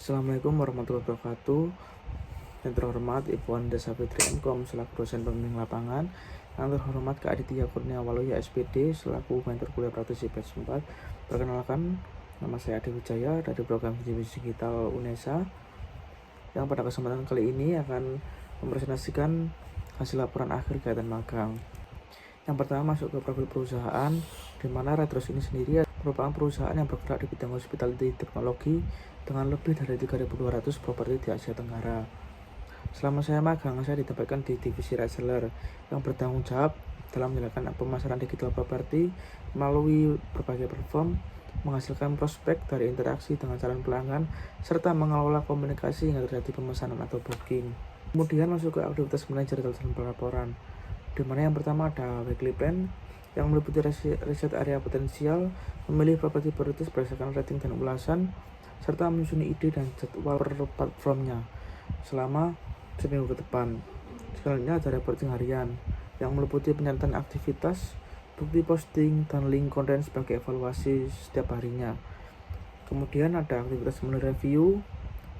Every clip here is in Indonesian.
Assalamualaikum warahmatullahi wabarakatuh. Yang terhormat Ibu Anda Safitri M.Com selaku dosen pembimbing lapangan. Yang terhormat Kak Aditya Kurnia Waluya SPD selaku mentor kuliah praktisi batch 4. Perkenalkan, nama saya Adi Wijaya dari program Divisi Digital UNESA, yang pada kesempatan kali ini akan mempresentasikan hasil laporan akhir kegiatan magang. Yang pertama masuk ke profil perusahaan, di mana Redros ini sendiri merupakan perusahaan yang bergerak di bidang hospitality teknologi dengan lebih dari 3.200 properti di Asia Tenggara. Selama saya magang, saya ditempatkan di divisi reseller yang bertanggung jawab dalam menjalankan pemasaran digital properti melalui berbagai platform, menghasilkan prospek dari interaksi dengan calon pelanggan, serta mengelola komunikasi hingga terjadi pemesanan atau booking. Kemudian masuk ke aktivitas manajer dan pelaporan, di mana yang pertama ada weekly plan yang meliputi riset area potensial, memilih properti prioritas berdasarkan rating dan ulasan, serta menyusun ide dan jadwal per platformnya selama seminggu ke depan. Selanjutnya ada reporting harian yang meliputi penyataan aktivitas, bukti posting, dan link konten sebagai evaluasi setiap harinya. Kemudian ada aktivitas monthly review,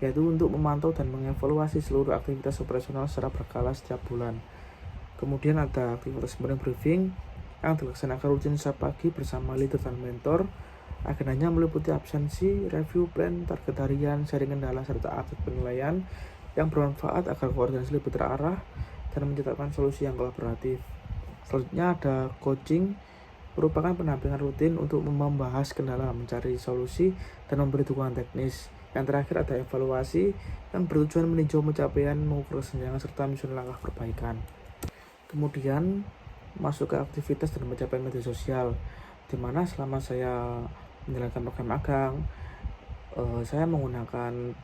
yaitu untuk memantau dan mengevaluasi seluruh aktivitas operasional secara berkala setiap bulan. Kemudian ada aktivitas morning briefing yang dilaksanakan rutin setiap pagi bersama leader dan mentor. Agendanya meliputi absensi, review plan, target harian, sharing kendala, serta update penilaian yang bermanfaat agar koordinasi lebih terarah dan menciptakan solusi yang kolaboratif. Selanjutnya ada coaching, merupakan pendampingan rutin untuk membahas kendala, mencari solusi, dan memberi dukungan teknis. Yang terakhir ada evaluasi yang bertujuan meninjau pencapaian, mengukur kesenjangan, serta menyusun langkah perbaikan. Kemudian masuk ke aktivitas dan pencapaian media sosial, di mana selama saya menjalankan program magang, saya menggunakan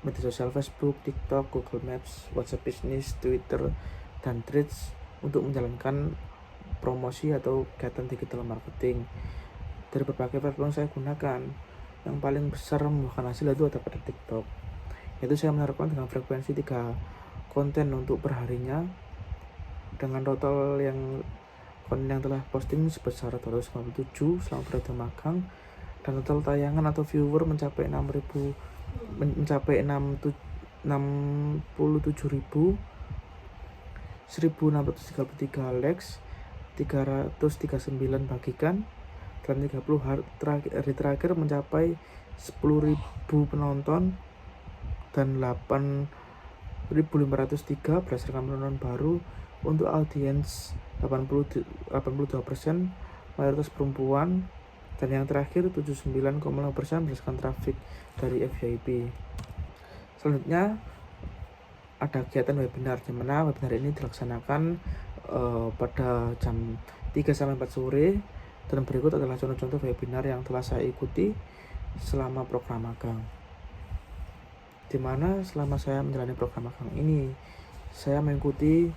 media sosial Facebook, TikTok, Google Maps, WhatsApp Business, Twitter, dan Threads untuk menjalankan promosi atau kegiatan digital marketing. Dari berbagai platform saya gunakan, yang paling besar membuahkan hasil itu ada pada TikTok, yaitu saya menaruhkan dengan frekuensi 3 konten untuk perharinya, dengan total yang konten yang telah posting sebesar 257 selama periode magang, dan total tayangan atau viewer mencapai 67.1633 likes, 339 bagikan, dalam 30 hari terakhir mencapai 10.000 penonton dan 8.503 berdasarkan penonton baru. Untuk audiens 82% mayoritas perempuan, dan yang terakhir 79,5% berdasarkan traffic dari FYP. Selanjutnya ada kegiatan webinar, di mana webinar ini dilaksanakan pada jam 3-4 sore, dan berikut adalah contoh-contoh webinar yang telah saya ikuti selama program magang. Di mana selama saya menjalani program magang ini, saya mengikuti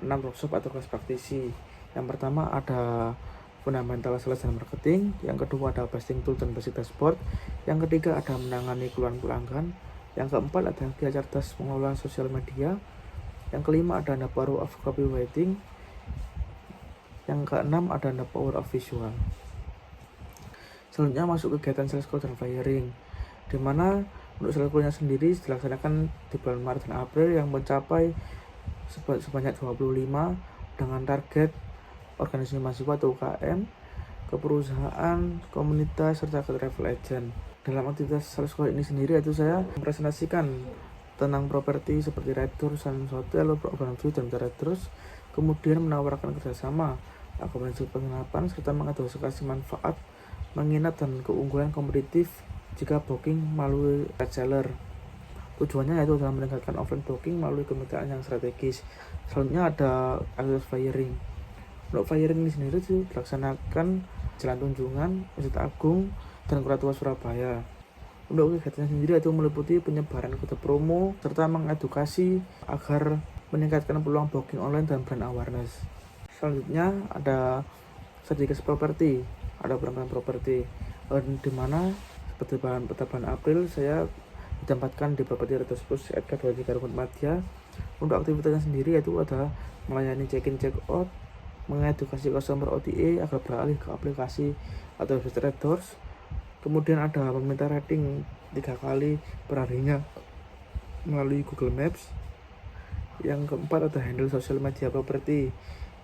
6 workshop atau kelas praktisi. Yang pertama ada fundamental sales dan marketing, yang kedua ada basic tool dan basic dashboard, yang ketiga ada menangani keluhan pelanggan, yang keempat ada dia cerdas mengelola sosial media, yang kelima ada the power of copywriting, yang keenam ada the power of visual. Selanjutnya masuk kegiatan sales call dan flyering, di mana untuk sales call-nya sendiri dilaksanakan di bulan Maret dan April yang mencapai sebanyak 25 dengan target organisasi mahasiswa atau UKM, ke perusahaan, komunitas, serta ke travel agent. Dalam aktivitas sales call ini sendiri, yaitu saya mempresentasikan tentang properti seperti Redros, hotel, program view, dan Redros, kemudian menawarkan kerjasama, akomodasi penginapan, serta mengadvokasi manfaat menginap dan keunggulan kompetitif jika booking melalui reseller. Tujuannya yaitu adalah meningkatkan offline booking melalui kemitraan yang strategis. Selanjutnya ada aktivitas flyering. Untuk flyering ini sendiri dilaksanakan Jalan Tunjungan, Masjid Agung, dan Kota Tua Surabaya. Untuk kegiatannya sendiri itu meliputi penyebaran kode promo serta mengedukasi agar meningkatkan peluang booking online dan brand awareness. Selanjutnya ada sertifikat properti, ada pengembangan properti, di mana seperti pada bulan April saya ditempatkan di properti Redros Plus SK23 Rumput Madya. Untuk aktivitasnya sendiri yaitu ada melayani check-in check-out, mengedukasi customer OTA agar beralih ke aplikasi atau website Redros. Kemudian ada meminta rating 3 kali perharinya melalui Google Maps. Yang keempat ada handle sosial media properti,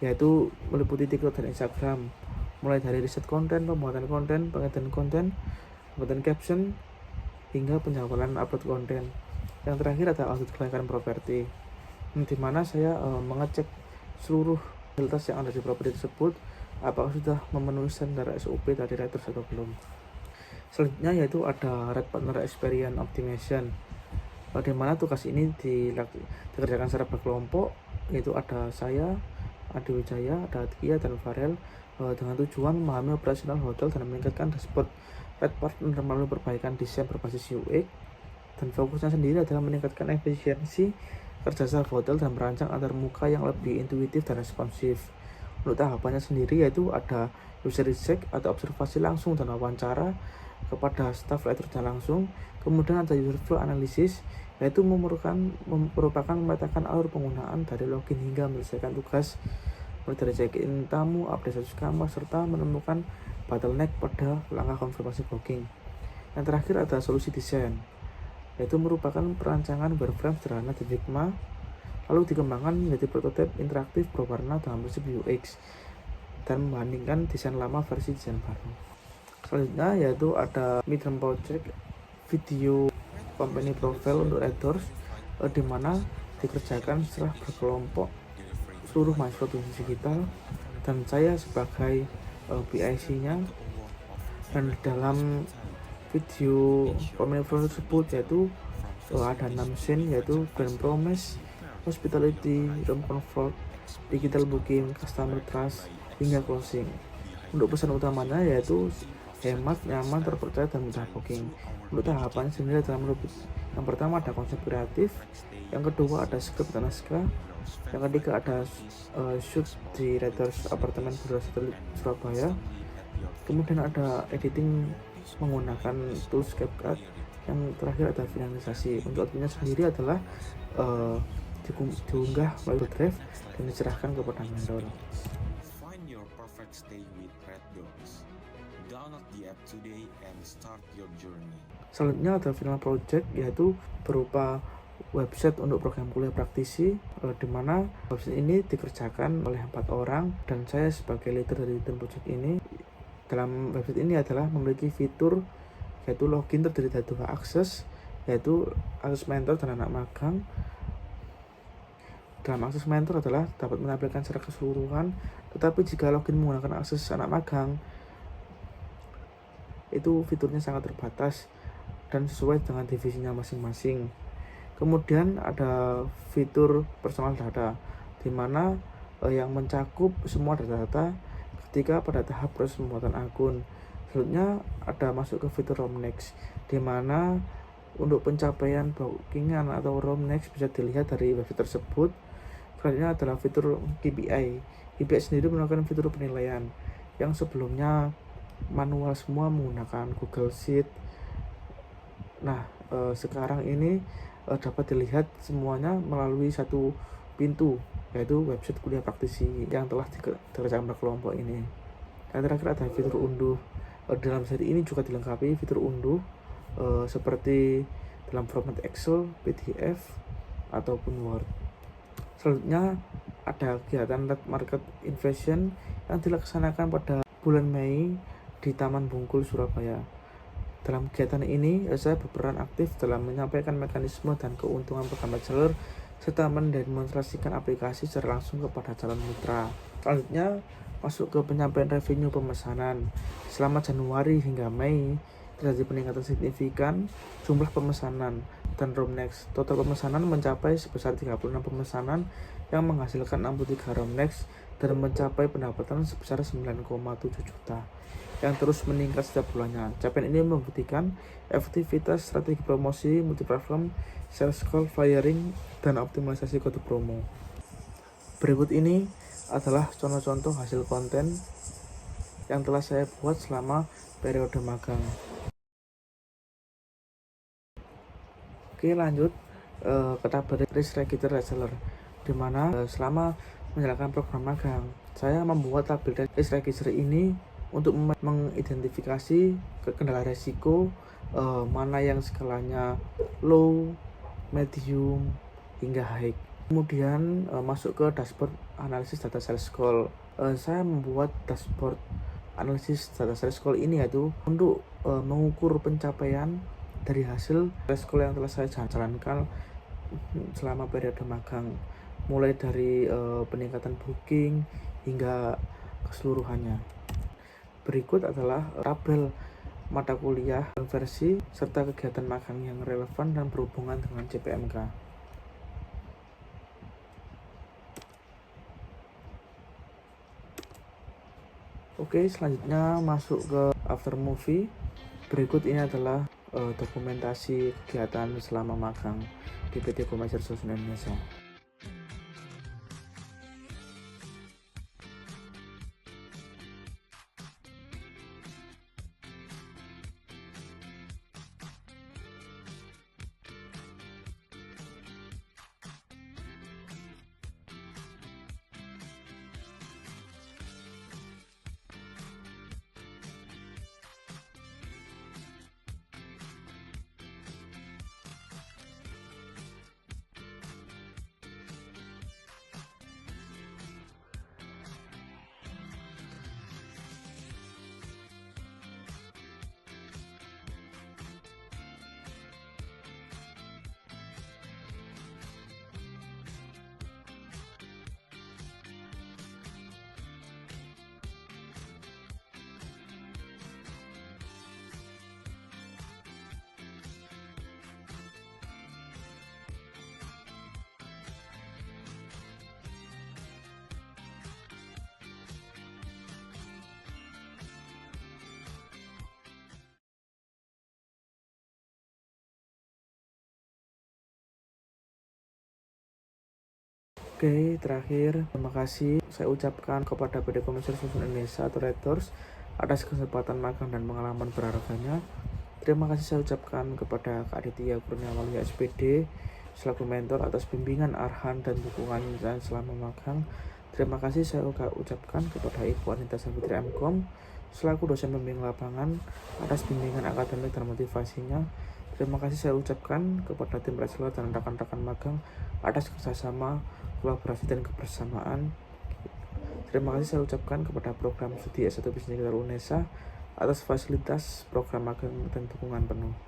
yaitu meliputi TikTok dan Instagram, mulai dari riset konten, pembuatan konten, pengeditan konten, pembuatan caption, hingga penjadwalan upload konten. Yang terakhir ada audit kelayakan properti, di mana saya mengecek seluruh fasilitas yang ada di properti tersebut apakah sudah memenuhi standar SOP dari Raiters atau belum. Selanjutnya yaitu ada Red Partner Experience Optimization, di mana tugas ini dikerjakan secara berkelompok, yaitu ada saya, Adi Wijaya, ada Atkia, dan Farel, dengan tujuan memahami operasional hotel dan meningkatkan dashboard Red Partner melalui perbaikan desain berbasis UX, dan fokusnya sendiri adalah meningkatkan efisiensi kerja staff hotel dan merancang antar muka yang lebih intuitif dan responsif. Untuk tahapannya sendiri yaitu ada user check atau observasi langsung dan wawancara kepada staff letternya langsung. Kemudian ada user flow analysis, yaitu merupakan memetakan alur penggunaan dari login hingga menyelesaikan tugas, mulai dari check-in tamu, update status kamar, serta menemukan bottleneck pada langkah konfirmasi booking. Yang terakhir ada solusi desain, yaitu merupakan perancangan wireframe sederhana di Figma, lalu dikembangkan menjadi prototipe interaktif berwarna dengan prinsip UX dan membandingkan desain lama versi desain baru. Selanjutnya yaitu ada midterm project video company profile untuk Raiters, di mana dikerjakan secara berkelompok seluruh mahasiswa bisnis digital dan saya sebagai PIC-nya. Dan di dalam video company profile tersebut yaitu ada 6 scene, yaitu brand promise, hospitality, room comfort, digital booking, customer trust, hingga closing. Untuk pesan utamanya yaitu hemat, nyaman, terpercaya, dan mudah booking. Untuk tahapannya sendiri adalah yang pertama ada konsep kreatif, yang kedua ada script dan naskah, yang ketiga ada shoot di Raiters apartemen Bunda Surabaya, kemudian ada editing menggunakan tools CapCut, yang terakhir ada finalisasi. Untuk outputnya sendiri adalah diunggah melalui Drive dan diserahkan kepada vendor. Find your perfect stay with Red Dogs. Download the app today and start your journey. Selanjutnya ada final project, yaitu berupa website untuk program kuliah praktisi, di mana website ini dikerjakan oleh 4 orang dan saya sebagai leader dari tim project ini. Dalam website ini adalah memiliki fitur yaitu login terdiri dari 2 akses, yaitu akses mentor dan anak magang. Dalam akses mentor adalah dapat menampilkan secara keseluruhan, tetapi jika login menggunakan akses anak magang, itu fiturnya sangat terbatas dan sesuai dengan divisinya masing-masing. Kemudian ada fitur personal data, di mana yang mencakup semua data-data ketika pada tahap proses pembuatan akun. Selanjutnya ada masuk ke fitur room next, di mana untuk pencapaian bookingan atau room next bisa dilihat dari website tersebut. Selanjutnya adalah fitur KPI. KPI sendiri merupakan fitur penilaian yang sebelumnya manual semua menggunakan Google Sheet. Nah, sekarang ini dapat dilihat semuanya melalui satu pintu, yaitu website kuliah praktisi yang telah dikerjakan berkelompok ini. Dan terakhir ada fitur unduh. Dalam set ini juga dilengkapi fitur unduh seperti dalam format Excel, PDF, ataupun Word. Selanjutnya ada kegiatan Red Market Invasion yang dilaksanakan pada bulan Mei di Taman Bungkul, Surabaya. Dalam kegiatan ini, saya berperan aktif dalam menyampaikan mekanisme dan keuntungan program bachelor serta mendemonstrasikan aplikasi secara langsung kepada calon mitra. Selanjutnya, masuk ke penyampaian revenue pemesanan. Selama Januari hingga Mei, terjadi peningkatan signifikan jumlah pemesanan dan room next. Total pemesanan mencapai sebesar 36 pemesanan yang menghasilkan 63 room next dan mencapai pendapatan sebesar 9,7 juta yang terus meningkat setiap bulannya. Capaian ini membuktikan efektivitas strategi promosi, multiplatform, sales call, flyering, dan optimalisasi kode promo. Berikut ini adalah contoh-contoh hasil konten yang telah saya buat selama periode magang. Oke, lanjut ke tab risk register reseller, di mana selama menjalankan program magang, saya membuat tabel risk register ini untuk mengidentifikasi kendala resiko mana yang skalanya low, medium, hingga high. Kemudian masuk ke dashboard analisis data sales goal. Saya membuat dashboard analisis data sales goal ini yaitu untuk mengukur pencapaian dari hasil sales goal yang telah saya jalankan selama periode magang, mulai dari peningkatan booking hingga keseluruhannya. Berikut adalah tabel mata kuliah, konversi, serta kegiatan magang yang relevan dan berhubungan dengan CPMK. Oke, selanjutnya masuk ke after movie. Berikut ini adalah dokumentasi kegiatan selama magang di PT Komersial Solutions Indonesia. Oke, terakhir terima kasih saya ucapkan kepada PT Komersial Solutions Indonesia atau Red Doors atas kesempatan magang dan pengalaman berharganya. Terima kasih saya ucapkan kepada Kak Aditya Kurniawaluyo SPD selaku mentor atas bimbingan arahan dan dukungan saya selama magang. Terima kasih saya ucapkan kepada Ibu Anita Savitri MKOM selaku dosen pembimbing lapangan atas bimbingan akademik dan motivasinya. Terima kasih saya ucapkan kepada tim Wrestler dan rekan-rekan magang atas kerjasama, kolaborasi, dan kebersamaan. Terima kasih saya ucapkan kepada program studi S1 Bisnis Digital UNESA atas fasilitas program magang dan dukungan penuh.